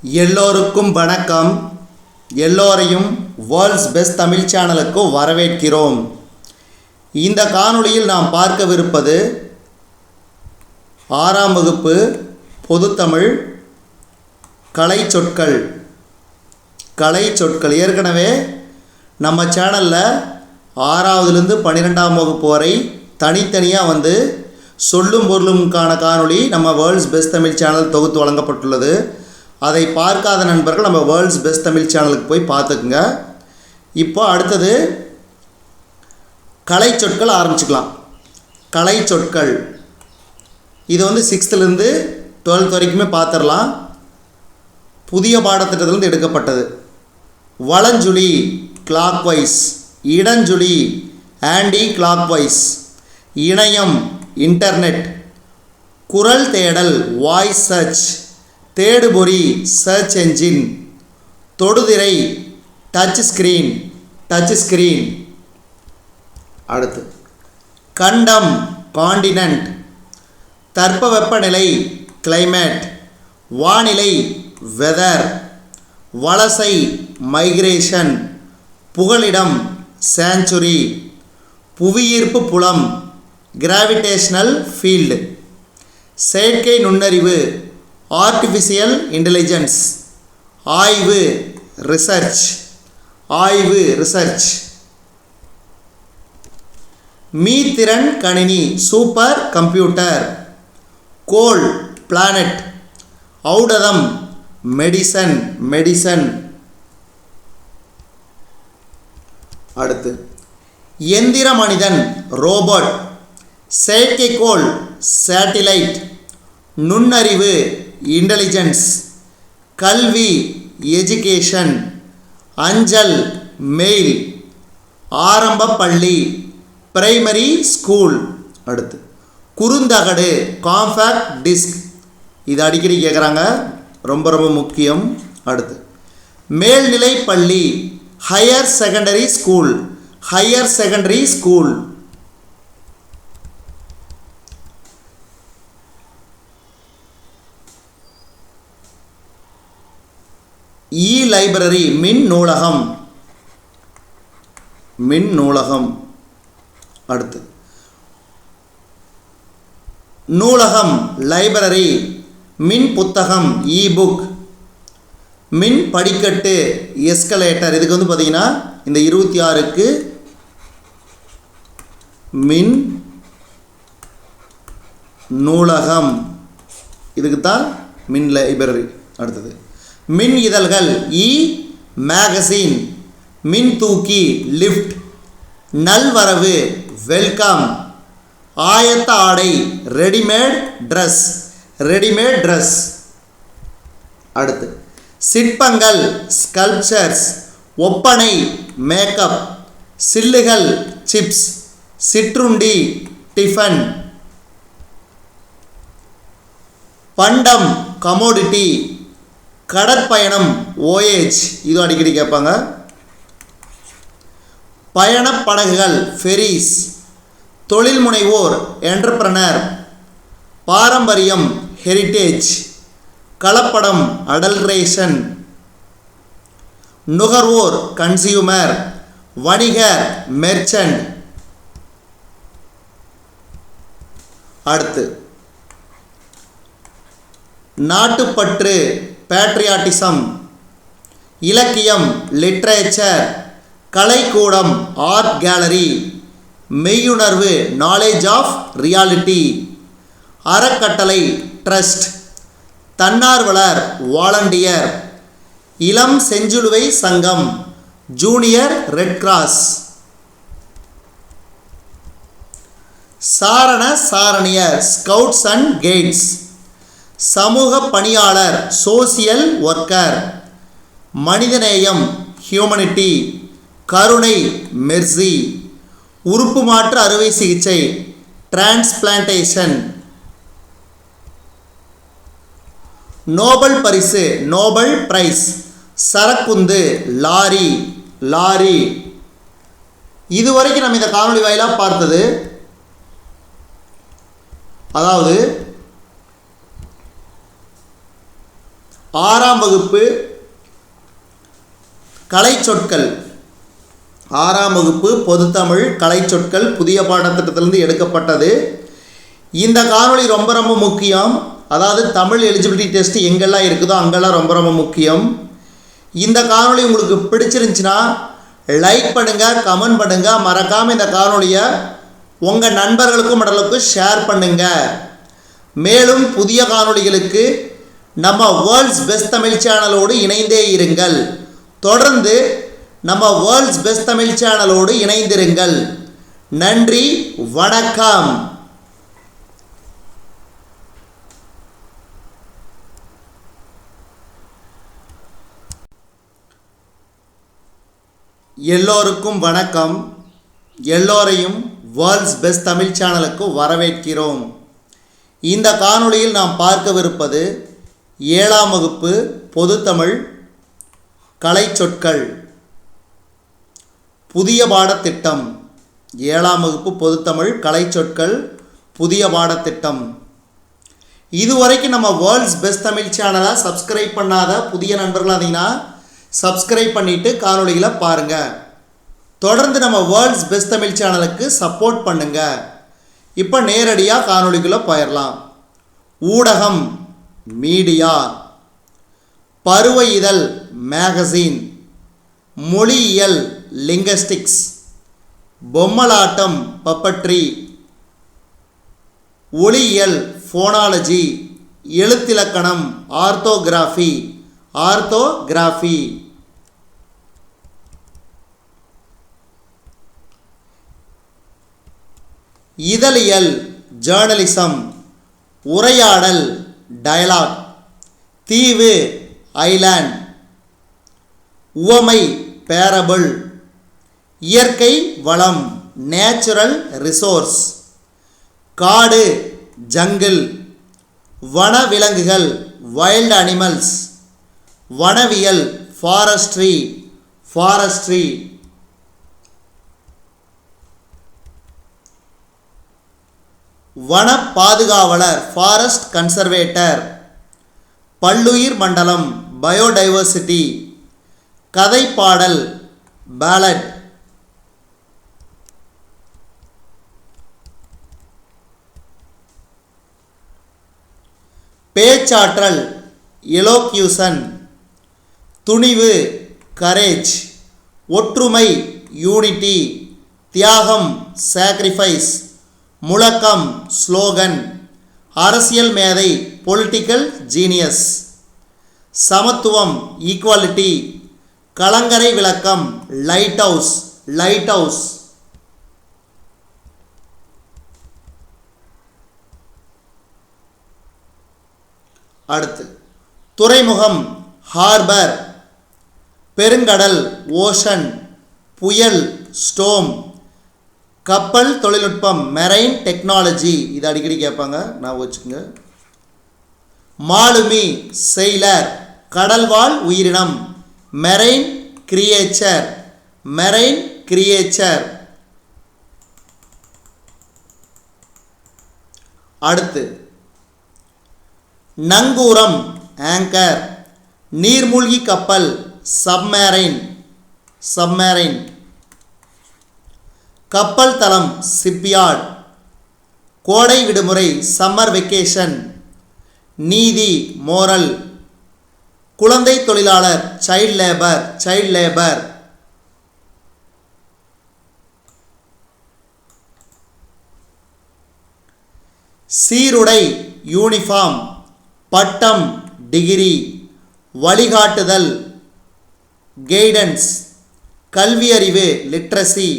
எல்லோருக்கும் வணக்கம். எல்லோரையும் வேர்ல்ட்ஸ் பெஸ்ட் தமிழ் சேனலுக்கு வரவேற்கிறோம். இந்த காணொளியில் நாம் பார்க்கவிருப்பது 6ஆம் வகுப்பு பொதுத்தமிழ் கலைச்சொற்கள். ஏற்கனவே நம்ம சேனலில் 6ஆவதுலேருந்து 12ஆம் வகுப்பு வரை தனித்தனியாக சொல்லும் பொருளும்கான காணொளி நம்ம வேர்ல்ட்ஸ் பெஸ்ட் தமிழ் சேனல் தொகுத்து வழங்கப்பட்டுள்ளது. அதை பார்க்காத நண்பர்கள் நம்ம வேர்ல்ட்ஸ் பெஸ்ட் தமிழ் சேனலுக்கு போய் பார்த்துக்குங்க. இப்போ அடுத்தது கலைச்சொற்கள் ஆரம்பிச்சுக்கலாம். கலைச்சொற்கள் இது 6th-லேருந்து 12th வரைக்குமே பார்த்துடலாம். புதிய பாடத்திட்டத்திலிருந்து எடுக்கப்பட்டது. வலஞ்சுழி கிளாக்வைஸ், இடஞ்சுழி ஆன்டி கிளாக்வைஸ், இணையம் இன்டர்நெட், குரல் தேடல் வாய்ஸ் சர்ச், தேடுபொறி சர்ச் என்ஜின், தொடுதிரை டச் ஸ்கிரீன். அடுத்து கண்டம் காண்டினென்ட், தட்பவெப்பநிலை கிளைமேட், வானிலை வெதர், வலசை மைக்ரேஷன், புகலிடம் சாங்சுரி, புவியீர்ப்பு புலம் கிராவிடேஷனல் ஃபீல்டு, செயற்கை நுண்ணறிவு ஆர்டிஃபிஷியல் இன்டெலிஜென்ஸ், ஆய்வு ரிசர்ச், மீத்திறன் கணினி சூப்பர் கம்ப்யூட்டர், கோள் பிளானட், ஔடதம் மெடிசன். அடுத்து எந்திர மனிதன் ரோபோட், செயற்கைக்கோள் சேட்டிலைட், நுண்ணறிவு இன்டெலிஜென்ஸ், கல்வி எஜுகேஷன், அஞ்சல் மெயில், ஆரம்ப பள்ளி பிரைமரி ஸ்கூல். அடுத்து குறுந்தகடு காம்பேக்ட் டிஸ்க், இது அடிக்கடி கேட்குறாங்க, ரொம்ப முக்கியம். அடுத்து மேல்நிலை பள்ளி ஹையர் செகண்டரி ஸ்கூல். இ லைப்ரரி மின் நூலகம். அடுத்து நூலகம் லைப்ரரி, மின் புத்தகம் இ புக், மின் படிக்கட்டு எஸ்கலேட்டர். இதுக்கு பார்த்தீங்கன்னா இந்த 26க்கு மின் நூலகம், இதுக்கு தான் மின் லைப்ரரி. அடுத்தது மின் இதழ்கள் இ மேகசின், மின் தூக்கி லிஃப்ட், நல்வரவு வெல்கம், ஆயத்த ஆடை ரெடிமேட் ட்ரெஸ். அடுத்து சிற்பங்கள் ஸ்கல்ப்சர்ஸ், ஒப்பனை மேக்கப், சில்லுகள் சிப்ஸ், சிற்றுண்டி டிஃபன், பண்டம் கமோடிட்டி, கடற்பயணம் voyage, இது அடிக்கடி கேட்பாங்க. பயணப் படகுகள் ஃபெரிஸ், தொழில் முனைவோர் என்டர்பிரனர், பாரம்பரியம் ஹெரிட்டேஜ், கலப்படம் அடல்ட்ரேஷன், நுகர்வோர் கன்சியூமர், வணிகர் மெர்ச்சன்ட். அடுத்து நாட்டுப்பற்று பேட்ரியாட்டிசம், இலக்கியம் லிட்ரேச்சர், கலைக்கூடம் ஆர்ட் கேலரி, மெய்யுணர்வு நாலேஜ் ஆஃப் ரியாலிட்டி, அறக்கட்டளை ட்ரஸ்ட், தன்னார்வலர் வாலண்டியர், இளம் செஞ்சிலுவை சங்கம் ஜூனியர் ரெட் கிராஸ், சாரணியர் ஸ்கவுட்ஸ் அண்ட் கைட்ஸ், சமூக பணியாளர் சோசியல் ஒர்க்கர், மனிதநேயம் ஹியூமனிட்டி, கருணை மெர்சி, உறுப்பு மாற்று அறுவை சிகிச்சை டிரான்ஸ்பிளான்டேஷன், நோபல் பரிசு நோபல் பிரைஸ், சரக்குந்து லாரி. இதுவரைக்கும் நம்ம இந்த காணொளி வாயிலாக பார்த்தது, அதாவது 6ஆம் வகுப்பு கலைச்சொற்கள், 6ஆம் வகுப்பு பொதுத்தமிழ் கலைச்சொற்கள் புதிய பாடத்திட்டத்திலிருந்து எடுக்கப்பட்டது. இந்த காணொளி ரொம்ப ரொம்ப முக்கியம். அதாவது தமிழ் எலிஜிபிலிட்டி டெஸ்ட் எங்கெல்லாம் இருக்குதோ அங்கெல்லாம் ரொம்ப ரொம்ப முக்கியம். இந்த காணொளி உங்களுக்கு பிடிச்சிருந்துச்சுன்னா லைக் பண்ணுங்கள், கமெண்ட் பண்ணுங்கள். மறக்காமல் இந்த காணொளியை உங்கள் நண்பர்களுக்கும் மற்றவர்களுக்கும் ஷேர் பண்ணுங்கள். மேலும் புதிய காணொளிகளுக்கு நம்ம வேர்ல்ட்ஸ் பெஸ்ட் தமிழ் சேனலோடு இணைந்தே இருங்கள். தொடர்ந்து நம்ம வேர்ல்ட்ஸ் பெஸ்ட் தமிழ் சேனலோடு இணைந்திருங்கள். நன்றி, வணக்கம். எல்லோருக்கும் வணக்கம். எல்லோரையும் வேர்ல்ட்ஸ் பெஸ்ட் தமிழ் சேனலுக்கு வரவேற்கிறோம். இந்த காணொளியில் நாம் பார்க்கவிருப்பது 7ஆம் வகுப்பு பொதுத்தமிழ் கலைச்சொற்கள் புதிய பாடத்திட்டம். 7ஆம் வகுப்பு பொதுத்தமிழ் கலைச்சொற்கள் புதிய பாடத்திட்டம். இதுவரைக்கும் நம்ம வேர்ல்ட்ஸ் பெஸ்ட் தமிழ் சேனலை சப்ஸ்கிரைப் பண்ணாத புதிய நண்பர்கள் இருந்தீங்கன்னா சப்ஸ்கிரைப் பண்ணிவிட்டு காணொளிகளை பாருங்கள். தொடர்ந்து நம்ம வேர்ல்ட்ஸ் பெஸ்ட் தமிழ் சேனலுக்கு சப்போர்ட் பண்ணுங்கள். இப்போ நேரடியாக காணொளிக்குள்ளே போயிடலாம். ஊடகம் மீடியா, பருவ இதழ் மேகசின், மொழியியல் லிங்கஸ்டிக்ஸ், பொம்மலாட்டம் பப்பட்ரி, ஒளியியல் ஃபோனாலஜி, எழுத்திலக்கணம் ஆர்த்தோகிராஃபி, இதழியல் ஜேர்னலிசம், உரையாடல் டயலாக், தீவு ஐலாண்ட், உவமை பேரபிள், இயற்கை வளம் நேச்சுரல் ரிசோர்ஸ், காடு ஜங்கிள், வனவிலங்குகள் வைல்ட் அனிமல்ஸ், வனவியல் ஃபாரஸ்ட்ரி, வன பாதுகாவலர் ஃபாரஸ்ட் கன்சர்வேட்டர், பல்லுயிர் மண்டலம் பயோடைவர்சிட்டி, கதைப்பாடல் பேலட், பேச்சாற்றல் எலோக்யூஷன், துணிவு கரேஜ், ஒற்றுமை யூனிட்டி, தியாகம் சாக்ரிஃபைஸ், முழக்கம் ஸ்லோகன், அரசியல் மேதை பொலிட்டிக்கல் ஜீனியஸ், சமத்துவம் ஈக்குவாலிட்டி, கலங்கரை விளக்கம் லைட் ஹவுஸ், அடுத்து துறைமுகம் ஹார்பர், பெருங்கடல் ஓஷன், புயல் ஸ்டோம், கப்பல் தொழில்நுட்பம் மெரைன் டெக்னாலஜி, இது அடிக்கடி கேட்பாங்க, நான் வச்சுக்கோங்க. மாலுமி செயிலர், கடல்வாழ் உயிரினம் மெரைன் கிரியேச்சர். அடுத்து நங்கூரம் ஆங்கர், நீர்மூழ்கி கப்பல் சப்மரைன், கப்பல் தளம் ஷிப்யார்ட், கோடை விடுமுறை சம்மர் வெக்கேஷன், நீதி மோரல், குழந்தை தொழிலாளர் சைல்ட் லேபர், சீருடை யூனிஃபார்ம், பட்டம் டிகிரி, வழிகாட்டுதல் கைடன்ஸ், கல்வியறிவு லிட்ரஸி,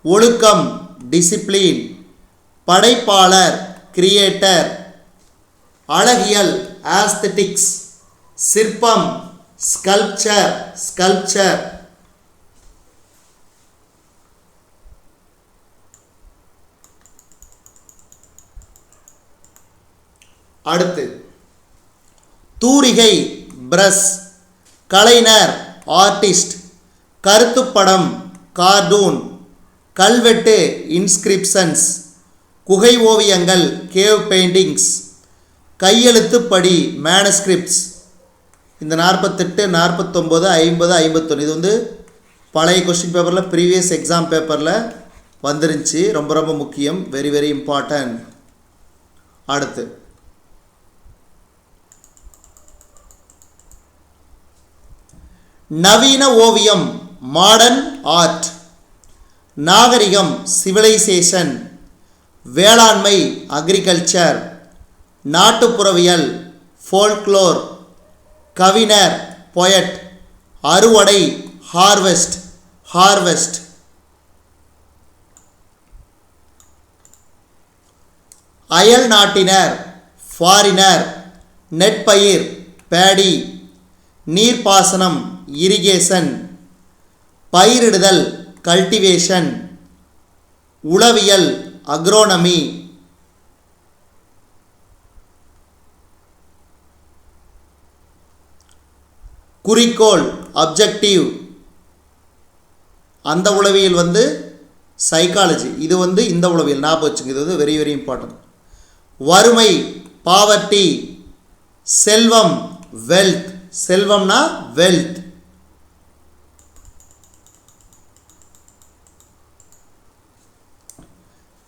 ஒழுக்கம் டிசிப்ளின், படைப்பாளர் கிரியேட்டர், அழகியல் ஆஸ்தெட்டிக்ஸ், சிற்பம் ஸ்கல்ப்சர், அடுத்து தூரிகை பிரஷ், கலைஞர் ஆர்டிஸ்ட், கருத்துப்படம் கார்டூன், கல்வெட்டு இன்ஸ்கிரிப்ஷன்ஸ், குகை ஓவியங்கள் கேவ் பெயிண்டிங்ஸ், கையெழுத்துப்படி மேனஸ்கிரிப்ட்ஸ், இந்த 48, 49, 50, 51 இது வந்து பழைய கொஸ்டின் பேப்பரில் ப்ரீவியஸ் எக்ஸாம் பேப்பரில் வந்துருந்துச்சு. ரொம்ப ரொம்ப முக்கியம், வெரி வெரி இம்பார்ட்டன்ட். அடுத்து நவீன ஓவியம் மாடர்ன் ஆர்ட், நாகரிகம் சிவிலைசேஷன், வேளாண்மை அக்ரிகல்ச்சர், நாட்டுப்புறவியல் ஃபோல்க்ளோர், கவிஞர் பொயட், அறுவடை ஹார்வெஸ்ட். அயல் நாட்டினர் ஃபாரினர், நெற்பயிர் பேடி, நீர்ப்பாசனம் இரிகேஷன், பயிரிடுதல் கல்டிவேஷன், உளவியல் அக்ரோனமி, குறிக்கோள் அப்ஜெக்டிவ், அந்த உளவியல் வந்து சைக்காலஜி, இது வந்து இந்த உளவியல் ஞாபகம் வச்சுங்க, இது வந்து வெரி வெரி இம்பார்ட்டன்ட். வறுமை பாவர்ட்டி, செல்வம் வெல்த், செல்வம்னா வெல்த்,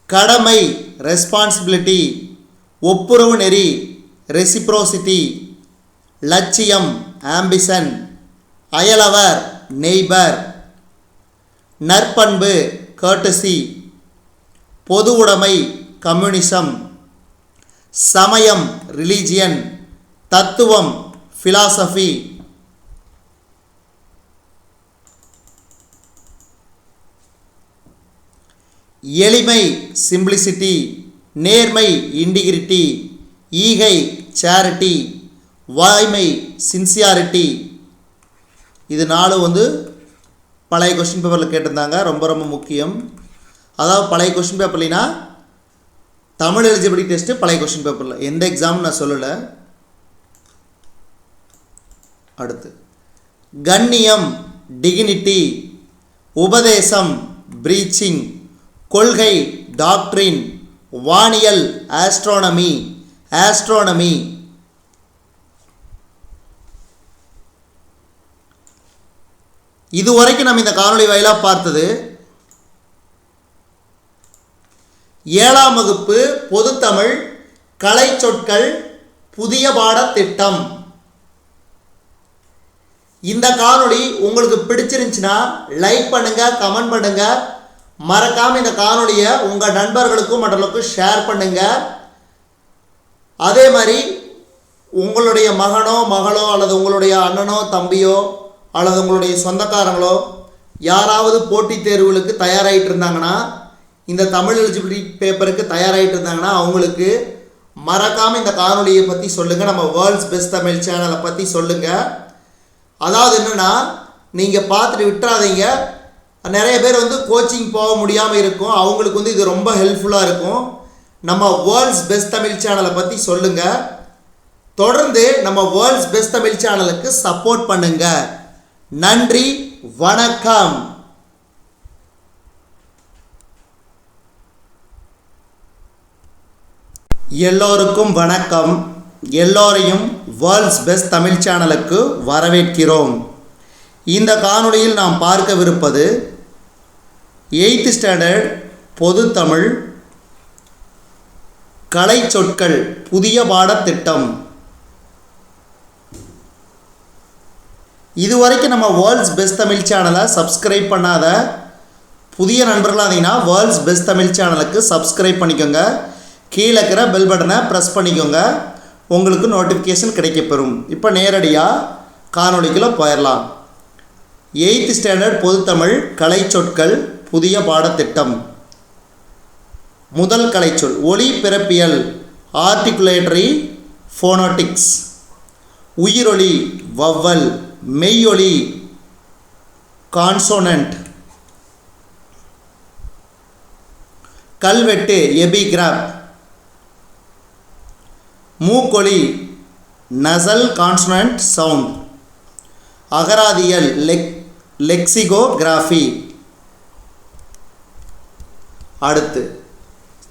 கடமை ரெஸ்பான்சிபிலிட்டி, ஒப்புரவு நெறி ரெசிப்ரோசிட்டி, லட்சியம் ஆம்பிஷன், அயலவர் நெய்பர், நற்பண்பு கர்ட்டசி, பொது உடைமை கம்யூனிசம், சமயம் ரிலீஜியன், தத்துவம் ஃபிலாசபி, எளிமை சிம்பிளிசிட்டி, நேர்மை இன்டிகிரிட்டி, ஈகை சேரிட்டி, வாய்மை சின்சியாரிட்டி. இது 4 வந்து பழைய கொஸ்டின் பேப்பரில் கேட்டிருந்தாங்க, ரொம்ப ரொம்ப முக்கியம். அதாவது பழைய கொஸ்டின் பேப்பர்லினா தமிழ் எலிஜிபிலிட்டி டெஸ்ட்டு பழைய கொஸ்டின் பேப்பரில், எந்த எக்ஸாம்னு நான் சொல்லலை. அடுத்து கண்ணியம் டிகினிட்டி, உபதேசம் பிரீச்சிங், கொள்கை டாக்ட்ரின், வானியல் ஆஸ்ட்ரோனமி. இதுவரைக்கும் நம்ம இந்த காணொளி வாயிலாக பார்த்தது 7ஆம் வகுப்பு பொதுத்தமிழ் கலை சொற்கள் புதிய பாடத்திட்டம். இந்த காணொளி உங்களுக்கு பிடிச்சிருந்துச்சுன்னா லைக் பண்ணுங்க, கமெண்ட் பண்ணுங்க, மறக்காம இந்த காணொளியை உங்கள் நண்பர்களுக்கும் மற்றவர்களுக்கும் ஷேர் பண்ணுங்க. அதே மாதிரி உங்களுடைய மகனோ மகளோ அல்லது உங்களுடைய அண்ணனோ தம்பியோ அல்லது உங்களுடைய சொந்தக்காரங்களோ யாராவது போட்டித் தேர்வுகளுக்கு தயாராகிட்டு இருந்தாங்கன்னா, இந்த தமிழ் எலிஜிபிலிட்டி பேப்பருக்கு தயாராகிட்டு இருந்தாங்கன்னா அவங்களுக்கு மறக்காமல் இந்த காணொலியை பற்றி சொல்லுங்கள். நம்ம வேர்ல்ட்ஸ் பெஸ்ட் தமிழ் சேனலை பற்றி சொல்லுங்கள். அதாவது என்னென்னா, நீங்கள் பார்த்துட்டு விட்டுறாதீங்க. நிறைய பேர் வந்து கோச்சிங் போக முடியாமல் இருக்கும், அவங்களுக்கு வந்து இது ரொம்ப ஹெல்ப்ஃபுல்லாக இருக்கும். நம்ம வேர்ல்ட்ஸ் பெஸ்ட் தமிழ் சேனலை பற்றி சொல்லுங்கள். தொடர்ந்து நம்ம வேர்ல்ட்ஸ் பெஸ்ட் தமிழ் சேனலுக்கு சப்போர்ட் பண்ணுங்கள். நன்றி, வணக்கம். எல்லோருக்கும் வணக்கம். எல்லோரையும் வேர்ல்ட்ஸ் பெஸ்ட் தமிழ் சேனலுக்கு வரவேற்கிறோம். இந்த காணொளியில் நாம் பார்க்கவிருப்பது 8th ஸ்டாண்டர்ட் பொது தமிழ் கலை சொற்கள் புதிய பாடத்திட்டம். இதுவரைக்கும் நம்ம வேர்ல்ட்ஸ் பெஸ்ட் தமிழ் சேனலை சப்ஸ்கிரைப் பண்ணாத புதிய நண்பர்களாக இருந்தீங்கன்னா வேர்ல்ட்ஸ் பெஸ்ட் தமிழ் சேனலுக்கு சப்ஸ்கிரைப் பண்ணிக்கோங்க. கீழே இருக்கிற பெல் பட்டனை ப்ரெஸ் பண்ணிக்கோங்க, உங்களுக்கு நோட்டிஃபிகேஷன் கிடைக்கப்பெறும். இப்போ நேரடியாக காணொளிக்குள்ளே போயிடலாம். 8th ஸ்டாண்டர்ட் பொதுத்தமிழ் கலை சொற்கள் புதிய பாடத்திட்டம். முதல் கலைச்சொல் ஒலி பிறப்பியல் ஆர்டிகுலேட்டரி ஃபோனோட்டிக்ஸ், உயிரொலி வவ்வல், மெய்யொலி கான்சோனன்ட், கல்வெட்டு எபிகிராப், மூக்கொலி நசல் கான்சனன்ட் சவுண்ட், அகராதியல் லெக்சிகோகிராஃபி. அடுத்து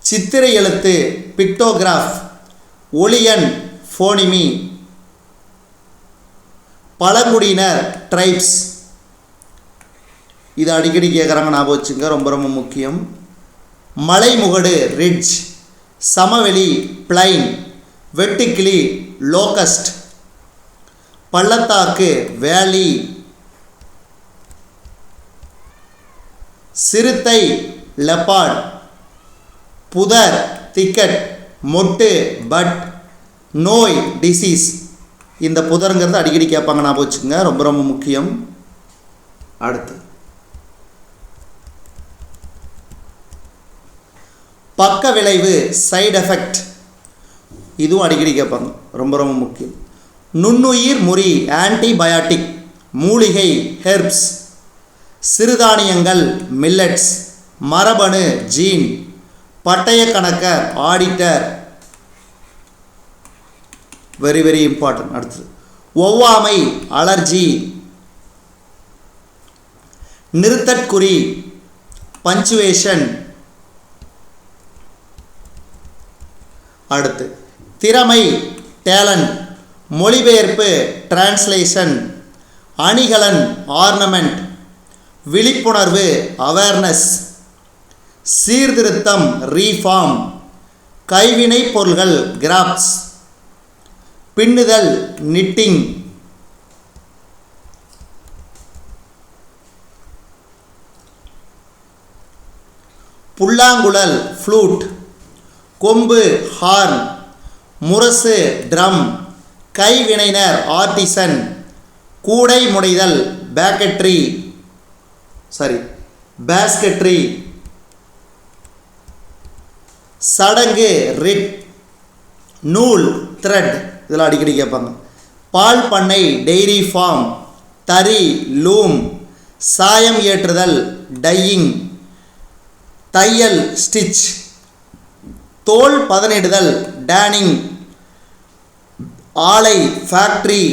சித்திரை எழுத்து பிக்டோகிராஃப், ஒளியன் ஃபோனிமி, பழங்குடியினர் ட்ரைப்ஸ். இது அடிக்கடி கேட்குறாங்க, ஞாபகம் வச்சுங்க, ரொம்ப ரொம்ப முக்கியம். மலைமுகடு ரிட்ஜ், சமவெளி பிளைன், வெட்டுக்கிளி லோகஸ்ட், பள்ளத்தாக்கு வேலி, சிறுத்தை லெப்பார்ட், புதர் திக்கட், மொட்டு பட், நோய் டிசீஸ். இந்த புதருங்கிறது அடிக்கடி கேட்பாங்க, ஞாபகம் வச்சுங்க, ரொம்ப ரொம்ப முக்கியம். அடுத்து பக்க விளைவு சைடு எஃபெக்ட், இதுவும் அடிக்கடி கேட்பாங்க, ரொம்ப ரொம்ப முக்கியம். நுண்ணுயிர் முறி ஆன்டிபயாட்டிக், மூலிகை ஹெர்ப்ஸ், சிறுதானியங்கள் மில்லட்ஸ், மரபணு ஜீன், பட்டய கணக்கர் ஆடிட்டர், வெரி வெரி இம்பார்ட்டன்ட். அடுத்தது ஒவ்வாமை அலர்ஜி, நிறுத்தற்குறி பஞ்சுவேஷன். அடுத்து திறமை டேலண்ட், மொழிபெயர்ப்பு டிரான்ஸ்லேஷன், அணிகலன் ஆர்னமெண்ட், விழிப்புணர்வு அவேர்னஸ், சீர்திருத்தம் ரீஃபார்ம், கைவினை பொருள்கள் கிராப்ஸ், பின்னுதல் நிட்டிங். புல்லாங்குழல் ஃப்ளூட், கொம்பு ஹார்ன், முரசு ட்ரம், கைவினைஞர் ஆர்டிசன், கூடை முடைதல் பேஸ்கெட்ரி, சடங்கு ரிட், நூல் த்ரெட், இதெல்லாம் அடிக்கடி கேட்பாங்க. பால் பண்ணை டெய்ரி ஃபார்ம், தறி லூம், சாயம் ஏற்றுதல் டையிங், தையல் ஸ்டிச், தோல் பதனிடுதல் டேனிங், ஆலை ஃபேக்ட்ரி,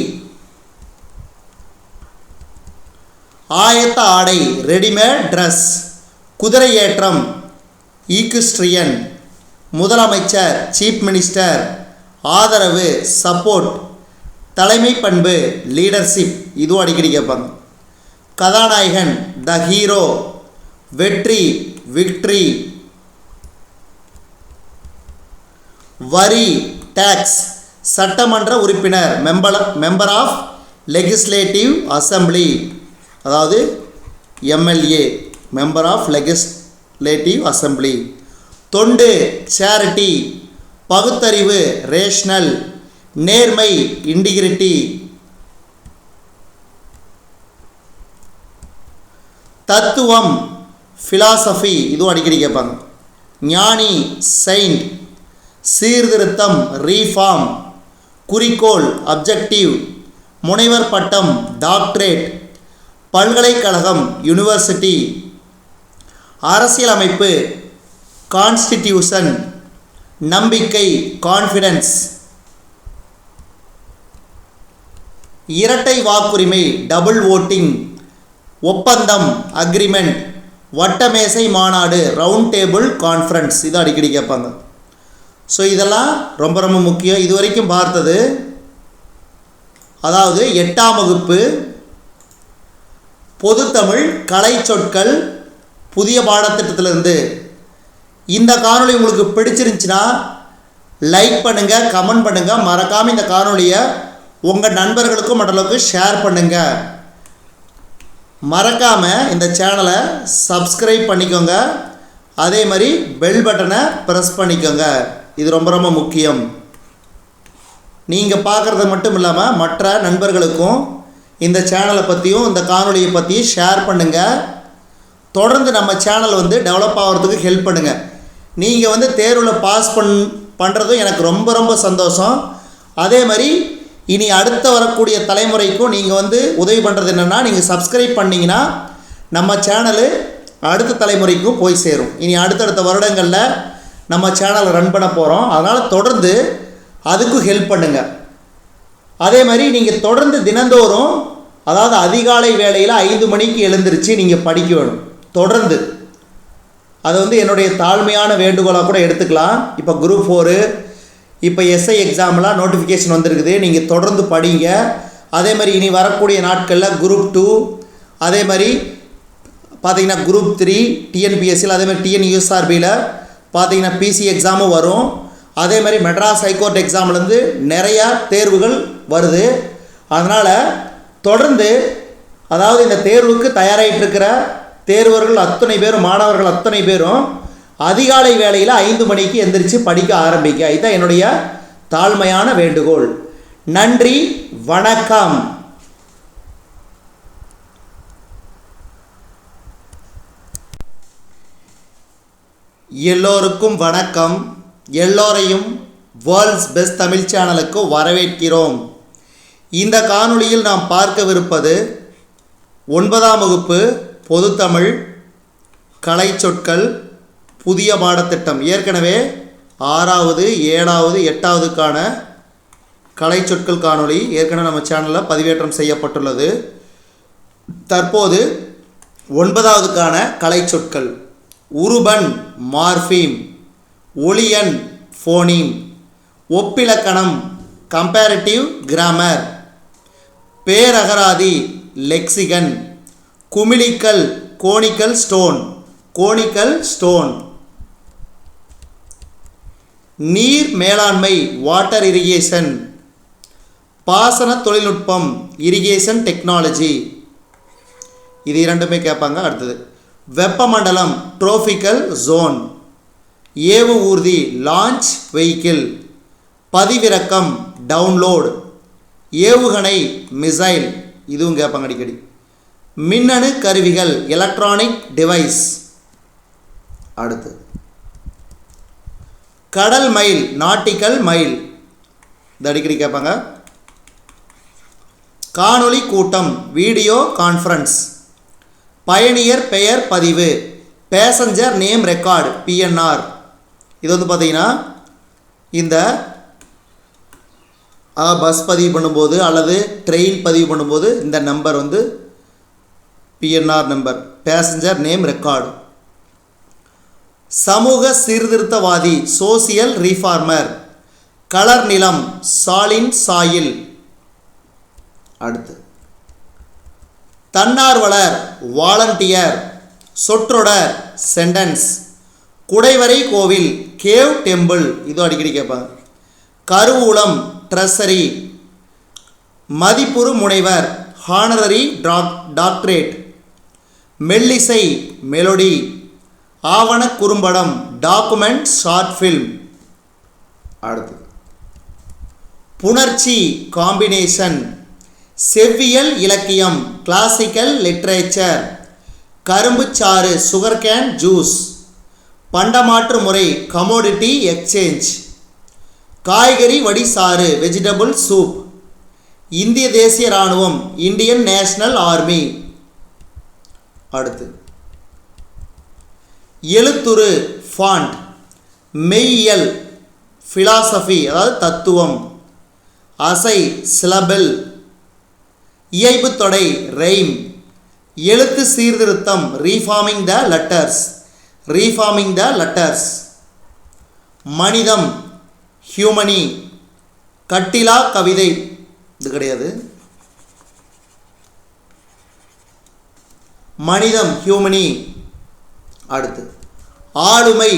ஆயத்த ஆடை ரெடிமேட் ட்ரெஸ், குதிரையேற்றம் ஈக்விஸ்ட்ரியன், முதலமைச்சர் சீஃப் மினிஸ்டர், ஆதரவு சப்போர்ட், தலைமை பண்பு லீடர்ஷிப், இதுவும் அடிக்கடி கேட்பாங்க. கதாநாயகன் த ஹீரோ, வெற்றி விக்ட்ரி, வரி டேக்ஸ், சட்டமன்ற உறுப்பினர் மெம்பர் ஆஃப் லெகிஸ்லேட்டிவ் அசம்பிளி, அதாவது MLA member of legislative assembly. தொண்டு சேரிட்டி, பகுத்தறிவு ரேஷனல், நேர்மை இன்டிகிரிட்டி, தத்துவம் ஃபிலாசபி, இதுவும் அடிக்கடி கேட்பாங்க. ஞானி செயின்ட், சீர்திருத்தம் ரீஃபார்ம், குறிக்கோள் அப்ஜெக்டிவ், முனைவர் பட்டம் டாக்டரேட், பல்கலைக்கழகம் யூனிவர்சிட்டி, அரசியலமைப்பு கான்ஸ்டிடியூஷன், நம்பிக்கை கான்ஃபிடன்ஸ், இரட்டை வாக்குரிமை டபுள் ஓட்டிங், ஒப்பந்தம் அக்ரிமெண்ட், வட்டமேசை மாநாடு ரவுண்ட் டேபிள் கான்ஃபரன்ஸ், இது அடிக்கடி கேட்பாங்க. ஸோ இதெல்லாம் ரொம்ப ரொம்ப முக்கியம். இது வரைக்கும் பார்த்தது அதாவது 8ஆம் வகுப்பு பொதுத்தமிழ் கலை சொற்கள் புதிய பாடத்திட்டத்திலிருந்து. இந்த காணொளி உங்களுக்கு பிடிச்சிருந்துச்சுன்னா லைக் பண்ணுங்கள், கமெண்ட் பண்ணுங்கள், மறக்காமல் இந்த காணொளியை உங்கள் நண்பர்களுக்கும் மற்றவர்களுக்கும் ஷேர் பண்ணுங்கள். மறக்காமல் இந்த சேனலை சப்ஸ்கிரைப் பண்ணிக்கோங்க, அதே மாதிரி பெல் பட்டனை ப்ரெஸ் பண்ணிக்கோங்க. இது ரொம்ப ரொம்ப முக்கியம். நீங்கள் பார்க்குறது மட்டும் இல்லாமல் மற்ற நண்பர்களுக்கும் இந்த சேனலை பற்றியும் இந்த காணொளியை பற்றியும் ஷேர் பண்ணுங்கள். தொடர்ந்து நம்ம சேனல் டெவலப் ஆகிறதுக்கு ஹெல்ப் பண்ணுங்கள். நீங்கள் தேர்வில் பாஸ் பண்ணுறதும் எனக்கு ரொம்ப ரொம்ப சந்தோஷம். அதே மாதிரி இனி அடுத்த வரக்கூடிய தலைமுறைக்கும் நீங்கள் உதவி பண்ணுறது என்னென்னா, நீங்கள் சப்ஸ்கிரைப் பண்ணிங்கன்னா நம்ம சேனலு அடுத்த தலைமுறைக்கும் போய் சேரும். இனி அடுத்தடுத்த வருடங்களில் நம்ம சேனலை ரன் பண்ண போகிறோம். அதனால் தொடர்ந்து அதுக்கும் ஹெல்ப் பண்ணுங்கள். அதே மாதிரி நீங்கள் தொடர்ந்து தினந்தோறும், அதாவது அதிகாலை வேளையில் 5 மணிக்கு எழுந்திருச்சு நீங்கள் படிக்க வேணும் தொடர்ந்து. அது என்னுடைய தாழ்மையான வேண்டுகோளாக கூட எடுத்துக்கலாம். இப்போ குரூப் 4, இப்போ எஸ்ஐ எக்ஸாம்லாம் நோட்டிஃபிகேஷன் வந்திருக்குது. நீங்கள் தொடர்ந்து படிங்க. அதே மாதிரி இனி வரக்கூடிய நாட்களில் குரூப் 2, அதே மாதிரி பார்த்திங்கன்னா குரூப் 3 டிஎன்பிஎஸ்சியில், அதே மாதிரி டிஎன்யூஎஸ்ஆர்பியில் பார்த்திங்கன்னா பிசி எக்ஸாமும் வரும். அதே மாதிரி மெட்ராஸ் ஹைகோர்ட் எக்ஸாம்லேருந்து நிறையா தேர்வுகள் வருது. அதனால் தொடர்ந்து அதாவது இந்த தேர்வுக்கு தயாராகிட்டு இருக்கிற தேர்வர்கள் அத்தனை பேரும், மாணவர்கள் அத்தனை பேரும் அதிகாலை வேளையில் 5 மணிக்கு எந்திரிச்சு படிக்க ஆரம்பிக்க. இதுதான் என்னுடைய தாழ்மையான வேண்டுகோள். நன்றி, வணக்கம். எல்லோருக்கும் வணக்கம். எல்லோரையும் வேர்ல்ட்ஸ் பெஸ்ட் தமிழ் சேனலுக்கு வரவேற்கிறோம். இந்த காணொளியில் நாம் பார்க்கவிருப்பது 9ஆம் வகுப்பு பொதுத்தமிழ் கலை சொற்கள் புதிய பாடத்திட்டம். ஏற்கனவே 6வது 7வது 8வதுக்கான கலை சொற்கள் காணொளி ஏற்கனவே நம்ம சேனலில் பதிவேற்றம் செய்யப்பட்டுள்ளது. தற்போது 9வதுக்கான கலை சொற்கள் உருபன் மார்ஃபீம், ஒளியன் ஃபோனீம், ஒப்பிலக்கணம் கம்பேரிட்டிவ் கிராமர், பேரகராதி லெக்சிகன், குமிழிக்கல் கோனிக்கல் ஸ்டோன், நீர் மேலாண்மை வாட்டர் இரிகேஷன், பாசன தொழில்நுட்பம் இரிகேஷன் டெக்னாலஜி, இது இரண்டுமே கேட்பாங்க. அடுத்தது வெப்பமண்டலம் ட்ரோபிக்கல் ஜோன், ஏவு ஊர்தி லான்ச் வெஹிக்கிள், பதிவிறக்கம் டவுன்லோட், ஏவுகணை மிசைல், இதுவும் கேட்பாங்க அடிக்கடி. மின்னணு கருவிகள் எலக்ட்ரானிக் டிவைஸ். அடுத்து கடல் மைல் நாட்டிக்கல் மைல், இது அடிக்கடி கேட்பாங்க. காணொளி கூட்டம் வீடியோ கான்ஃபரன்ஸ், பயணியர் பெயர் பதிவு பேசஞ்சர் நேம் ரெக்கார்டு பிஎன்ஆர். இது வந்து பார்த்திங்கன்னா இந்த பஸ் பதிவு பண்ணும்போது அல்லது ட்ரெயின் பதிவு பண்ணும்போது இந்த நம்பர் வந்து PNR number, passenger name record. சமூக சீர்திருத்தவாதி சோசியல் ரீஃபார்மர், கலர் நிலம் சாலின் சாயில். அடுத்து தன்னார்வலர் வாலண்டியர், சொற்றொடர் சென்டென்ஸ், குடைவரை கோவில் கேவ் டெம்பிள், இது அடிக்கடி கேட்பாங்க. கருவூலம் ட்ரெஸரி, மதிப்புறு முனைவர் ஹானரரி டாக்டரேட், மெல்லிசை மெலோடி, ஆவண குறும்படம் டாக்குமெண்ட் ஷார்ட் ஃபில்ம். அடுத்து புணர்ச்சி காம்பினேஷன், செவ்வியல் இலக்கியம் கிளாசிக்கல் லிட்ரேச்சர், கரும்புச்சாறு சுகர்கேன் ஜூஸ், பண்டமாற்று முறை கமோடிட்டி எக்ஸ்சேஞ்ச், காய்கறி வடிசாறு வெஜிடபிள் சூப், இந்திய தேசிய இராணுவம் இந்தியன் நேஷனல் ஆர்மி. அடுத்து எழுத்துரு ஃபாண்ட், மெய்யியல் ஃபிலாசபி அதாவது தத்துவம், அசை சிலபிள், இயைபு தொடை ரெய்ம், எழுத்து சீர்திருத்தம் ரீஃபார்மிங் த லெட்டர்ஸ், மனிதம் ஹியூமனி, கட்டிலா கவிதை, இது கிடையாது, மனிதம் ஹியூமனி. அடுத்து ஆளுமை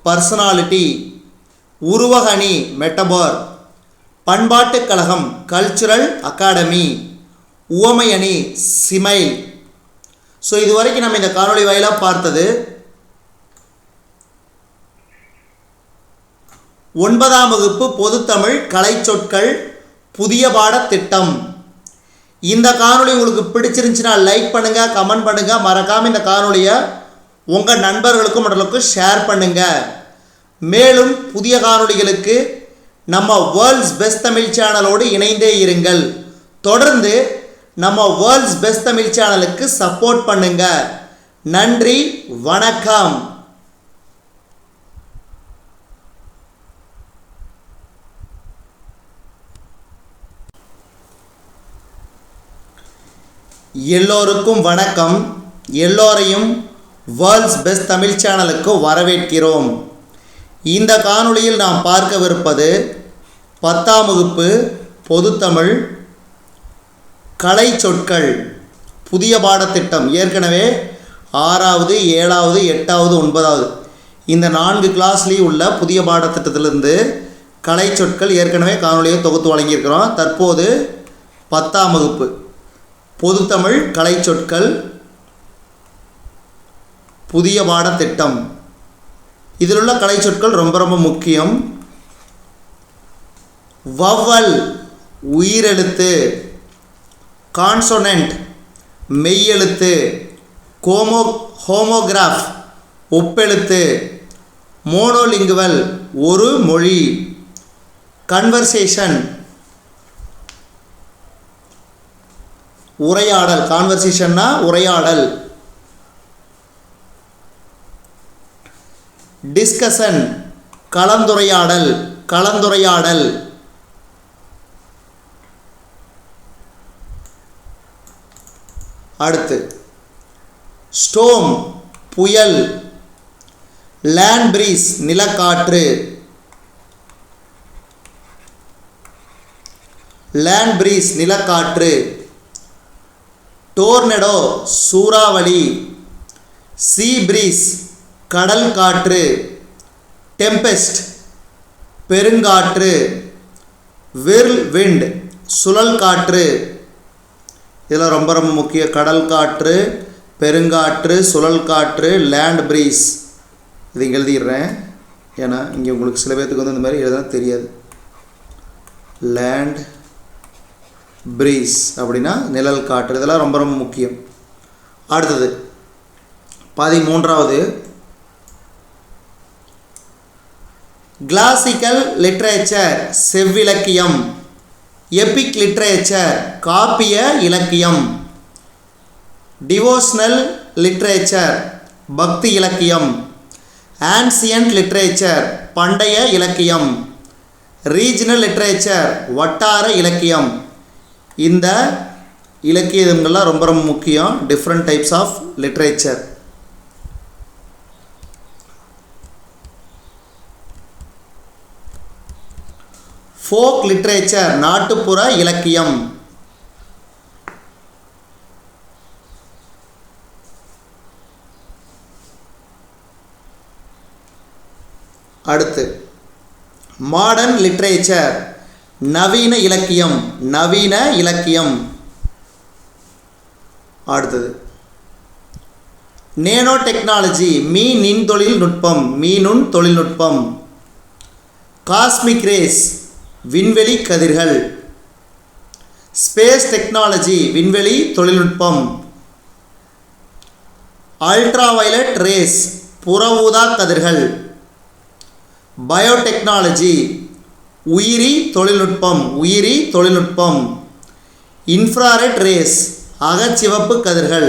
பர்சனாலிட்டி, உருவகணி மெட்டபார், பண்பாட்டுக் கழகம் கல்ச்சுரல் அகாடமி, உவமையணி சிமைல். ஸோ இதுவரைக்கும் நம்ம இந்த காணொளி வாயிலாக பார்த்தது 9ஆம் வகுப்பு பொதுத்தமிழ் கலை சொற்கள் புதிய பாடத்திட்டம். இந்த காணொளி உங்களுக்கு பிடிச்சிருந்துச்சுன்னா லைக் பண்ணுங்கள், கமெண்ட் பண்ணுங்கள், மறக்காமல் இந்த காணொளியை உங்கள் நண்பர்களுக்கும் மற்றவர்களுக்கும் ஷேர் பண்ணுங்கள். மேலும் புதிய காணொளிகளுக்கு நம்ம வேர்ல்ட்ஸ் பெஸ்ட் தமிழ் சேனலோடு இணைந்தே இருங்கள். தொடர்ந்து நம்ம வேர்ல்ட்ஸ் பெஸ்ட் தமிழ் சேனலுக்கு சப்போர்ட் பண்ணுங்கள். நன்றி, வணக்கம். எல்லோருக்கும் வணக்கம். எல்லோரையும் வேர்ல்ட்ஸ் பெஸ்ட் தமிழ் சேனலுக்கு வரவேற்கிறோம். இந்த காணொளியில் நாம் பார்க்கவிருப்பது 10ஆம் வகுப்பு பொதுத்தமிழ் கலை சொற்கள் புதிய பாடத்திட்டம் ஏற்கனவே 6வது 7வது 8வது 9வது இந்த 4 கிளாஸ்லேயும் உள்ள புதிய பாடத்திட்டத்திலிருந்து கலை சொற்கள் ஏற்கனவே காணொலியை தொகுத்து வழங்கியிருக்கிறோம். தற்போது 10ஆம் வகுப்பு பொதுத்தமிழ் கலை சொற்கள் புதிய பாடத்திட்டம். இதில் உள்ள கலை சொற்கள் ரொம்ப ரொம்ப முக்கியம். வவ்வல் உயிரெழுத்து, கான்சோனன்ட் மெய்யெழுத்து, ஹோமோகிராஃப் ஒப்பெழுத்து, மோனோலிங்குவல் ஒரு மொழி, கன்வர்சேஷன் உரையாடல், கான்வர்சேஷன்னா உரையாடல், டிஸ்கஷன் கலந்துரையாடல், கலந்துரையாடல், அடுத்து ஸ்டோம் புயல், லேண்ட் பிரீஸ் நிலக்காற்று, லேண்ட் பிரீஸ் நிலக்காற்று, டோர்னடோ சூறாவளி, சீ பிரீஸ் கடல் காற்று, டெம்பெஸ்ட் பெருங்காற்று, விர்ல் விண்ட் சுழல் காற்று. இதெல்லாம் ரொம்ப ரொம்ப முக்கிய. கடல் காற்று, பெருங்காற்று, சுழல் காற்று, லேண்ட் பிரீஸ். இது இங்கே எழுதிடுறேன், ஏன்னா இங்கே உங்களுக்கு சில பேர்த்துக்கு வந்து இந்த மாதிரி எழுத தெரியாது. லேண்ட் பிரீஸ் அப்படின்னா நிழல் காற்று. இதெல்லாம் ரொம்ப ரொம்ப முக்கியம். அடுத்தது 13வது கிளாசிக்கல் லிட்ரேச்சர் செவ்விலக்கியம், எபிக் லிட்ரேச்சர் காப்பிய இலக்கியம், டிவோஷனல் லிட்ரேச்சர் பக்தி இலக்கியம், ஆன்சியன்ட் லிட்ரேச்சர் பண்டைய இலக்கியம், ரீஜனல் லிட்ரேச்சர் வட்டார இலக்கியம். இந்த இலக்கியங்கள்லாம் ரொம்ப ரொம்ப முக்கியம். Different types of literature. Folk literature நாட்டுப்புற இலக்கியம். அடுத்து மாடர்ன் லிட்ரேச்சர் நவீன இலக்கியம், நவீன இலக்கியம். அடுத்தது நேனோ டெக்னாலஜி மீன் தொழில்நுட்பம், மீனுண் தொழில்நுட்பம். காஸ்மிக் ரேஸ் விண்வெளி கதிர்கள், ஸ்பேஸ் டெக்னாலஜி விண்வெளி தொழில்நுட்பம். அல்ட்ராவயலட் ரேஸ் புற ஊதா கதிர்கள். பயோடெக்னாலஜி உயிரி தொழில்நுட்பம், உயிரி தொழில்நுட்பம். இன்ஃப்ராரெட் ரேஸ் அகச்சிவப்பு கதிர்கள்,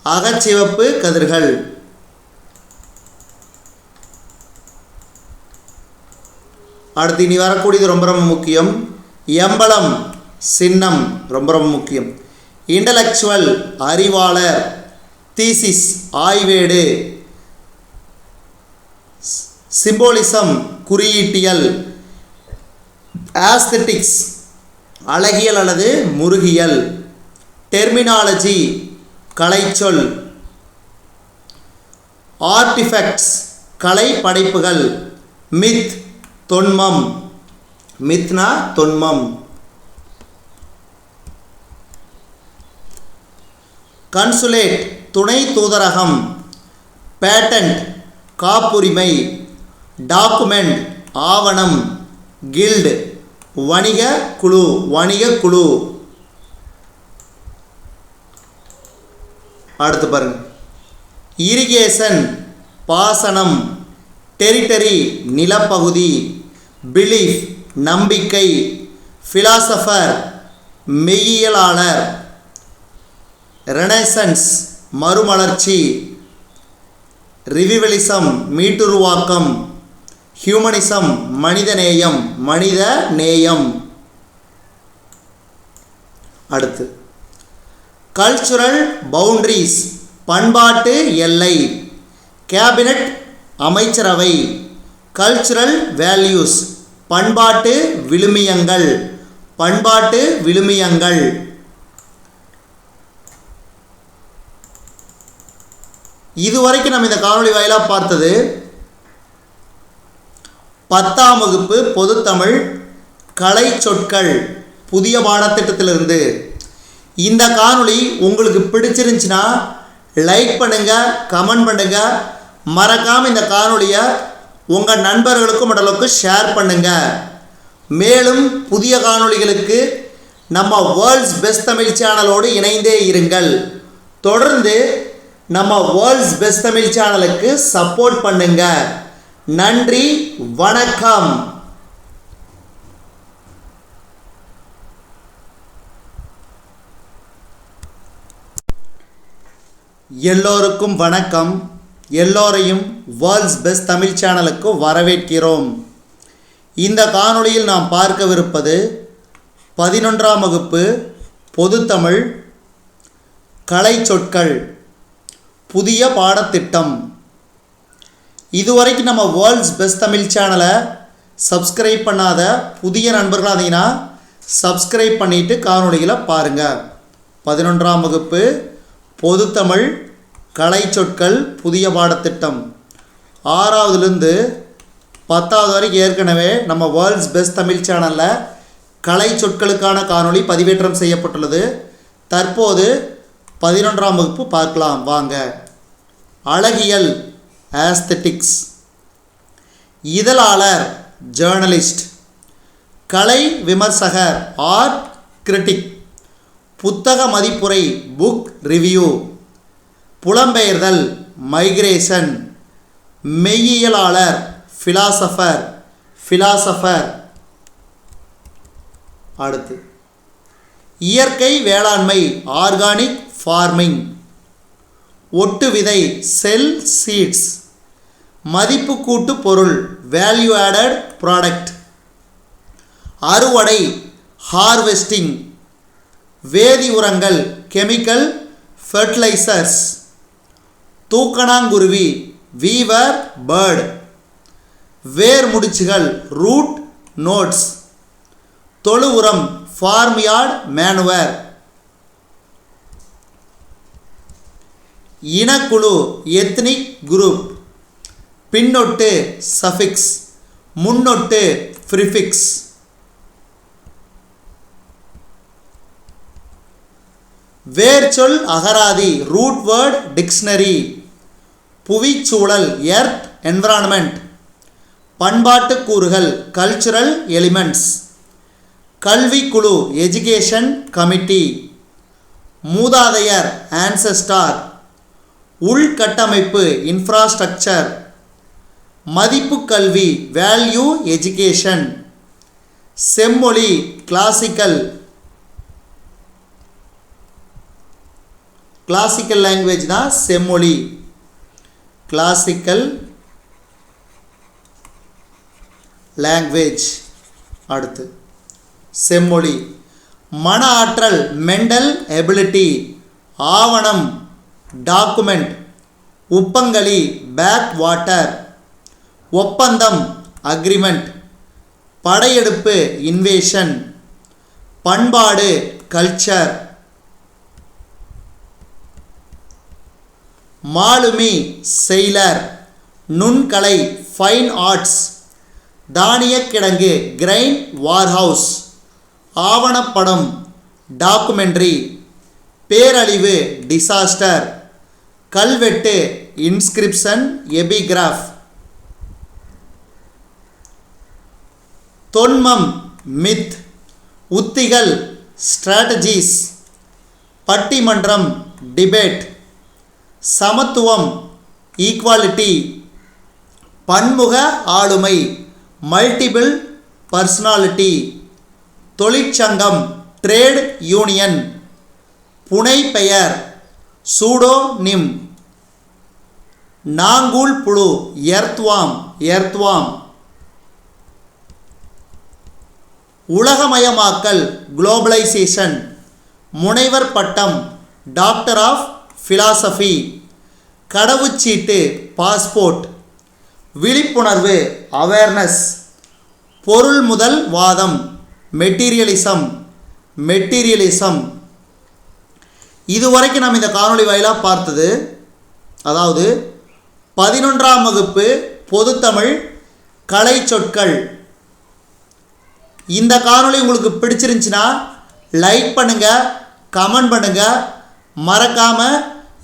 அகச்சிவப்பு கதிர்கள். அடுத்து இனி வரக்கூடியது ரொம்ப ரொம்ப முக்கியம். எம்பளம் சின்னம் ரொம்ப ரொம்ப முக்கியம். இன்டலெக்சுவல் அறிவாளர், தீசிஸ் ஆய்வேடு, சிம்போலிசம் குறியீட்டியல், ஆஸ்தெட்டிக்ஸ் அழகியல் அல்லது முருகியல், டெர்மினாலஜி கலைச்சொல், ஆர்டிஃபெக்ட்ஸ் கலை படைப்புகள், மித் தொன்மம், மித்னா தொன்மம். கன்சுலேட் துணை தூதரகம், பேட்டன்ட் காப்புரிமை, டாக்குமெண்ட் ஆவணம், கில்டு வணிக குழு, வணிக குழு. அடுத்து பாருங்க, இரிகேஷன் பாசனம், டெரிட்டரி நிலப்பகுதி, பிலீஃப் நம்பிக்கை, ஃபிலாசபர் மெய்யியலாளர், ரெனசன்ஸ் மறுமலர்ச்சி, ரிவிவலிசம் மீட்டுருவாக்கம், ஹியூமனிசம் மனிதநேயம், மனித நேயம். அடுத்து கல்ச்சுரல் பவுண்டரிஸ் பண்பாட்டு எல்லை, கேபினட் அமைச்சரவை, கல்ச்சுரல் வேல்யூஸ் பண்பாட்டு விழுமியங்கள், பண்பாட்டு விழுமியங்கள். இதுவரைக்கும் நம்ம இந்த காணொளி வாயிலாக பார்த்தது 10ஆம் வகுப்பு பொதுத்தமிழ் கலை சொற்கள் புதிய பாடத்திட்டத்திலிருந்து. இந்த காணொளி உங்களுக்கு பிடிச்சிருந்துச்சுன்னா லைக் பண்ணுங்கள், கமெண்ட் பண்ணுங்கள், மறக்காமல் இந்த காணொளியை உங்கள் நண்பர்களுக்கும் மற்றவர்களுக்கு ஷேர் பண்ணுங்கள். மேலும் புதிய காணொளிகளுக்கு நம்ம வேர்ல்ட்ஸ் பெஸ்ட் தமிழ் சேனலோடு இணைந்தே இருங்கள். தொடர்ந்து நம்ம வேர்ல்ட்ஸ் பெஸ்ட் தமிழ் சேனலுக்கு சப்போர்ட் பண்ணுங்க. நன்றி, வணக்கம். எல்லோருக்கும் வணக்கம். எல்லோரையும் வேர்ல்ட்ஸ் பெஸ்ட் தமிழ் சேனலுக்கு வரவேற்கிறோம். இந்த காணொளியில் நாம் பார்க்கவிருப்பது 11ஆம் வகுப்பு பொதுத்தமிழ் கலை சொற்கள் புதிய பாடத்திட்டம். இதுவரைக்கும் நம்ம வேர்ல்ட்ஸ் பெஸ்ட் தமிழ் சேனலை சப்ஸ்கிரைப் பண்ணாத புதிய நண்பர்களாக இருந்தீங்கன்னா சப்ஸ்கிரைப் பண்ணிவிட்டு காணொளிகளை பாருங்கள். 11ஆம் வகுப்பு பொதுத்தமிழ் கலை சொற்கள் புதிய பாடத்திட்டம் 6ஆவதுலேருந்து 10ஆவது வரைக்கும் ஏற்கனவே நம்ம வேர்ல்ட்ஸ் பெஸ்ட் தமிழ் சேனலில் கலை சொற்களுக்கான காணொளி பதிவேற்றம் செய்யப்பட்டுள்ளது. தற்போது 11ஆம் வகுப்பு பார்க்கலாம் வாங்க. அழகியல் ஆஸ்தெட்டிக்ஸ், இதழாளர் ஜேர்னலிஸ்ட், கலை விமர்சகர் ஆர்ட் கிரிட்டிக், புத்தக மதிப்புரை புக் ரிவ்யூ, புலம்பெயர்தல் மைக்ரேஷன், மெய்யியலாளர் ஃபிலாசபர். அடுத்து இயற்கை வேளாண்மை ஆர்கானிக் ஃபார்மிங், ஒட்டு விதை செல் சீட்ஸ், மதிப்பு கூட்டு பொருள் வேல்யூ ஆடட் ப்ராடக்ட், அறுவடை ஹார்வெஸ்டிங், வேதி உரங்கள் கெமிக்கல் ஃபெர்டிலைசர்ஸ், தூக்கணாங்குருவி வீவர் பேர்டு, வேர் முடிச்சுகள் ரூட் நோட்ஸ், தொழு உரம் ஃபார்ம்யார்ட் மேனுவர், இனக்குழு எத்னிக் குரூப், பின்னொட்டு சஃபிக்ஸ், முன்னொட்டு ப்ரிஃபிக்ஸ், வேர்ச்சொல் அகராதி ரூட் வேர்ட் டிக்ஷனரி, புவிச்சூழல் எர்த் என்விரான்மெண்ட், பண்பாட்டு கூறுகள் கல்ச்சுரல் எலிமெண்ட்ஸ், கல்விக்குழு எஜுகேஷன் கமிட்டி, மூதாதையர் ஆன்செஸ்டார், உள்கட்டமைப்பு இன்ஃப்ராஸ்ட்ரக்சர், மதிப்பு கல்வி வேல்யூ எஜுகேஷன், செம்மொழி கிளாசிக்கல் லாங்குவேஜ் தான் செம்மொழி, கிளாசிக்கல் லாங்குவேஜ். அடுத்து செம்மொழி. மன ஆற்றல் மெண்டல் எபிலிட்டி, ஆவணம் டாக்குமெண்ட், உப்பங்களி பேக் வாட்டர், ஒப்பந்தம் அக்ரிமெண்ட், படையெடுப்பு இன்வேஷன், பண்பாடு கல்ச்சர், மாலுமி செயிலர், நுண்கலை ஃபைன் ஆர்ட்ஸ், தானியக்கிடங்கு கிரைன் வார்ஹவுஸ், ஆவணப்படம் டாக்குமெண்ட்ரி, பேரழிவு டிசாஸ்டர், கல்வெட்டு இன்ஸ்கிரிப்ஷன் எபிகிராஃப், தொன்மம் மித், உத்திகள் ஸ்ட்ராட்டஜிஸ், பட்டிமன்றம் டிபேட், சமத்துவம் ஈக்குவாலிட்டி, பன்முக ஆளுமை மல்டிபிள் பர்சனாலிட்டி, தொழிற்சங்கம் ட்ரேட் யூனியன், புனைப்பெயர் சூடோனிம், நாங்கூல் புழு எர்த்வாம், உலகமயமாக்கல் குளோபலைசேஷன், முனைவர் பட்டம் டாக்டர் ஆஃப் ஃபிலாசபி, கடவுச்சீட்டு பாஸ்போர்ட், விழிப்புணர்வு அவேர்னஸ், பொருள் முதல் வாதம் மெட்டீரியலிசம். இதுவரைக்கும் நாம் இந்த காணொளி வாயிலாக பார்த்தது அதாவது 11ஆம் வகுப்பு பொதுத்தமிழ் கலை சொற்கள். இந்த காணொளி உங்களுக்கு பிடிச்சிருந்துச்சுன்னா லைக் பண்ணுங்கள், கமெண்ட் பண்ணுங்கள், மறக்காமல்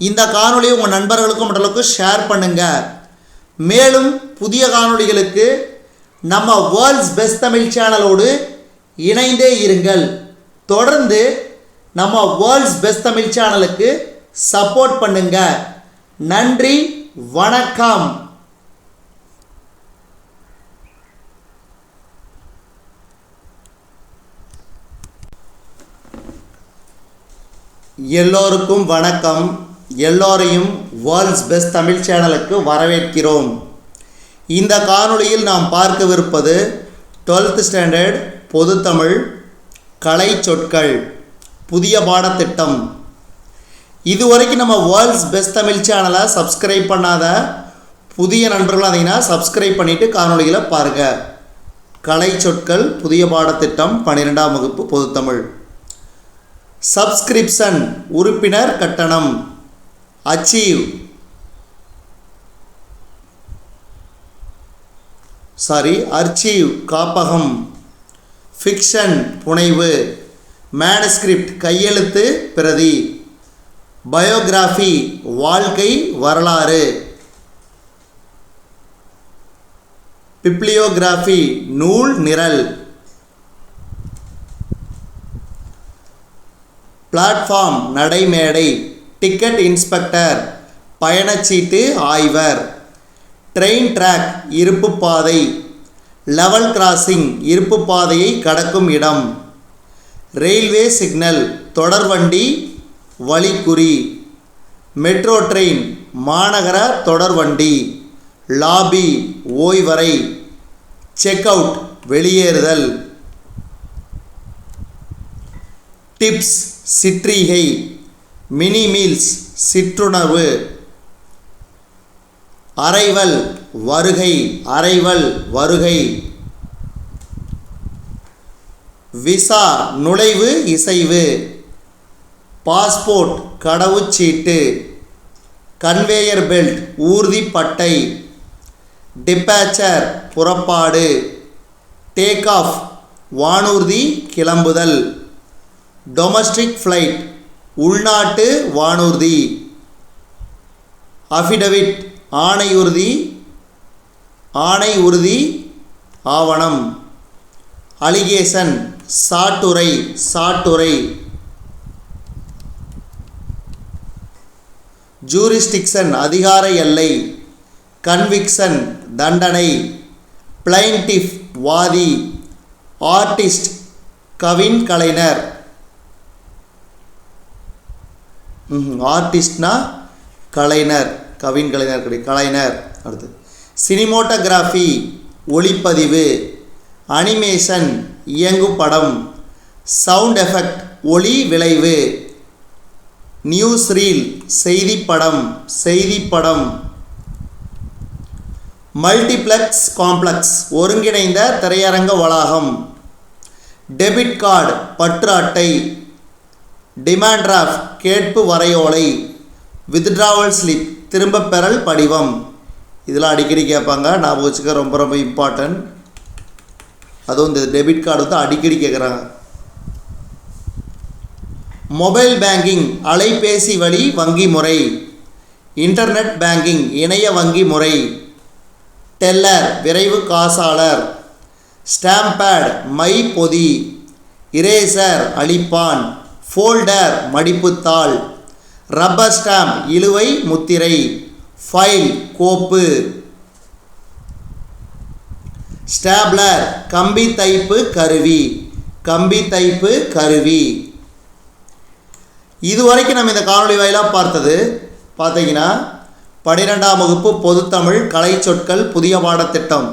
இந்த காணொளியை உங்கள் நண்பர்களுக்கும் மற்றவர்களுக்கும் ஷேர் பண்ணுங்கள். மேலும் புதிய காணொளிகளுக்கு நம்ம வேர்ல்ட்ஸ் பெஸ்ட் தமிழ் சேனலோடு இணைந்தே இருங்கள். தொடர்ந்து நம்ம வேர்ல்ட்ஸ் பெஸ்ட் தமிழ் சேனலுக்கு சப்போர்ட் பண்ணுங்க. நன்றி, வணக்கம். எல்லோருக்கும் வணக்கம். எல்லோரையும் வேர்ல்ட்ஸ் பெஸ்ட் தமிழ் சேனலுக்கு வரவேற்கிறோம். இந்த காணொளியில் நாம் பார்க்கவிருப்பது 12th ஸ்டாண்டர்ட் பொதுத்தமிழ் கலை சொற்கள் புதிய பாடத்திட்டம். இதுவரைக்கும் நம்ம வேர்ல்ட்ஸ் பெஸ்ட் தமிழ் சேனலை சப்ஸ்கிரைப் பண்ணாத புதிய நண்பர்கள் இருந்தீங்கன்னா சப்ஸ்கிரைப் பண்ணிவிட்டு காணொளிகளை பாருங்கள். கலை சொற்கள் புதிய பாடத்திட்டம் 12ஆம் வகுப்பு பொதுத்தமிழ். சப்ஸ்கிரிப்ஷன் உறுப்பினர் கட்டணம். அர்ச்சீவ் காப்பகம். ஃபிக்ஷன் புனைவு. மேனுஸ்கிரிப்ட் கையெழுத்து பிரதி. பயோகிராஃபி வாழ்க்கை வரலாறு. பிப்ளியோகிராஃபி நூல் நிரல். பிளாட்ஃபார்ம் நடைமேடை. டிக்கெட் இன்ஸ்பெக்டர் பயணச்சீட்டு ஆய்வர். ட்ரெயின் ட்ராக் இருப்பு பாதை. லெவல் கிராசிங் இருப்பு பாதையை கடக்கும் இடம். ரயில்வே சிக்னல் தொடர்வண்டி வழிக்குறி. மெட்ரோ ட்ரெயின் மாநகர தொடர்வண்டி. லாபி ஓய்வறை. செக் அவுட் வெளியேறுதல். டிப்ஸ் சிற்றிகை. மினி மீல்ஸ் சிற்றுணவு. அரைவல் வருகை. அரைவல் வருகை. விசா நுழைவு இசைவு. பாஸ்போர்ட் கடவுச்சீட்டு. கன்வேயர் பெல்ட் ஊர்திப்பட்டை. டிபாச்சர் புறப்பாடு. டேக் ஆஃப் வானூர்தி கிளம்புதல். டொமஸ்டிக் ஃப்ளைட் உள்நாட்டு வானூர்தி. அஃபிடவிட் ஆணை உறுதி ஆவணம். அலிகேஷன் சாட்டுரை. ஜூரிஸ்டிக்ஷன் அதிகார எல்லை. கன்விக்ஷன் தண்டனை. பிளைன்டிஃப் வாதி. ஆர்டிஸ்ட் கவின் கலைஞர். ஆர்டிஸ்ட்னா கலைஞர், கவின் கலைஞர் கிடையாது, கலைஞர். அடுத்து சினிமோட்டோகிராஃபி ஒளிப்பதிவு. அனிமேஷன் இயங்கு படம். சவுண்ட் எஃபெக்ட் ஒளி விளைவு. நியூஸ் ரீல் செய்திப்படம். மல்டிப்ளெக்ஸ் காம்ப்ளெக்ஸ் ஒருங்கிணைந்த திரையரங்க வளாகம். டெபிட் கார்டு பற்று அட்டை. டிமாண்ட் டிராஃப்ட் கேட்பு வரையோலை. வித்ட்ராவல் ஸ்லிப் திரும்பப் பெறல் படிவம். இதெல்லாம் அடிக்கடி கேட்பாங்க, ஞாபகம் வச்சுக்க, ரொம்ப ரொம்ப இம்பார்ட்டன்ட். அதுவும் இந்த டெபிட் கார்டு வந்து அடிக்கடி கேட்குறாங்க. மொபைல் பேங்கிங் அலைபேசி வழி வங்கி முறை. இன்டர்நெட் பேங்கிங் இணைய வங்கி முறை. டெல்லர் விரைவு காசாளர். ஸ்டாம்பேட் மை பொதி. இரேசர் அழிப்பான். ஃபோல்டர் மடிப்புத்தாள். ரப்பர் ஸ்டாம்ப் இழுவை முத்திரை. ஃபைல் கோப்பு. ஸ்டாப்லர் கம்பி தைப்பு கருவி. இதுவரைக்கும் நம்ம இந்த காணொளி வாயிலாக பார்த்தீங்கன்னா 12ஆம் வகுப்பு பொதுத்தமிழ் கலை சொற்கள் புதிய பாடத்திட்டம்.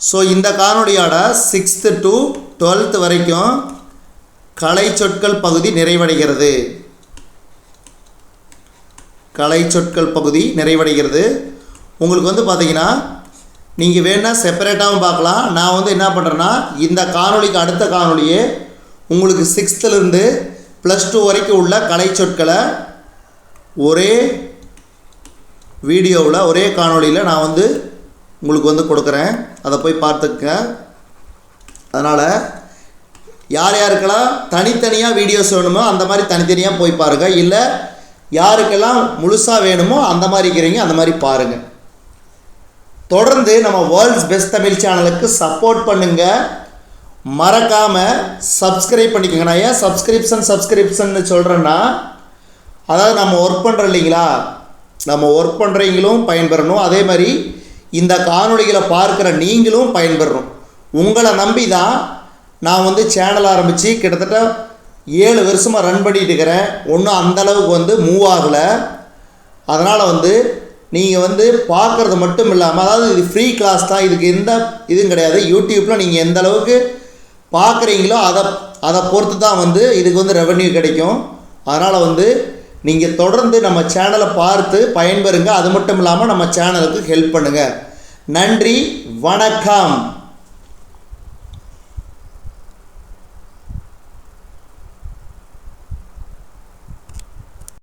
ஸோ இந்த காணொளியோட 6th to 12th வரைக்கும் கலை சொற்கள் பகுதி நிறைவடைகிறது. உங்களுக்கு வந்து பார்த்தீங்கன்னா நீங்கள் வேணால் செப்பரேட்டாகவும் பார்க்கலாம். நான் வந்து என்ன பண்ணுறேன்னா இந்த காணொளிக்கு அடுத்த காணொளியே உங்களுக்கு 6th + 2 வரைக்கும் உள்ள கலை சொற்களை ஒரே வீடியோவில் ஒரே காணொளியில் நான் வந்து உங்களுக்கு வந்து கொடுக்குறேன். அதை போய் பார்த்துக்க. அதனால் யார் யாருக்கெல்லாம் தனித்தனியாக வீடியோஸ் வேணுமோ அந்த மாதிரி தனித்தனியாக போய் பாருங்கள். இல்லை யாருக்கெல்லாம் முழுசாக வேணுமோ அந்த மாதிரி இருக்கிறீங்க அந்த மாதிரி பாருங்கள். தொடர்ந்து நம்ம வேர்ல்ட்ஸ் பெஸ்ட் தமிழ் சேனலுக்கு சப்போர்ட் பண்ணுங்கள். மறக்காமல் சப்ஸ்கிரைப் பண்ணிக்கோங்க. நான் ஏன் சப்ஸ்கிரிப்ஷன் சொல்கிறேன்னா, அதாவது நம்ம ஒர்க் பண்ணுறோம் இல்லைங்களா, நம்ம ஒர்க் பண்ணுறவங்களும் பயன்பெறணும், அதே மாதிரி இந்த காணொளிகளை பார்க்குற நீங்களும் பயன்பெறணும். உங்களை நம்பி தான் நான் வந்து சேனல் ஆரம்பித்து கிட்டத்தட்ட 7 வருஷமாக ரன் பண்ணிகிட்டு இருக்கிறேன். ஒன்றும் அந்தளவுக்கு வந்து மூவ் ஆகலை. அதனால் வந்து நீங்கள் வந்து பார்க்குறது மட்டும் இல்லாமல், அதாவது இது ஃப்ரீ கிளாஸ் தான், இதுக்கு எந்த இதுவும் கிடையாது. யூடியூப்பில் நீங்கள் எந்த அளவுக்கு பார்க்குறீங்களோ அதை பொறுத்து தான் வந்து இதுக்கு வந்து ரெவென்யூ கிடைக்கும். அதனால் வந்து நீங்கள் தொடர்ந்து நம்ம சேனலை பார்த்து பயன்பெறுங்க. அது மட்டும் இல்லாமல் நம்ம சேனலுக்கு ஹெல்ப் பண்ணுங்கள். நன்றி, வணக்கம்.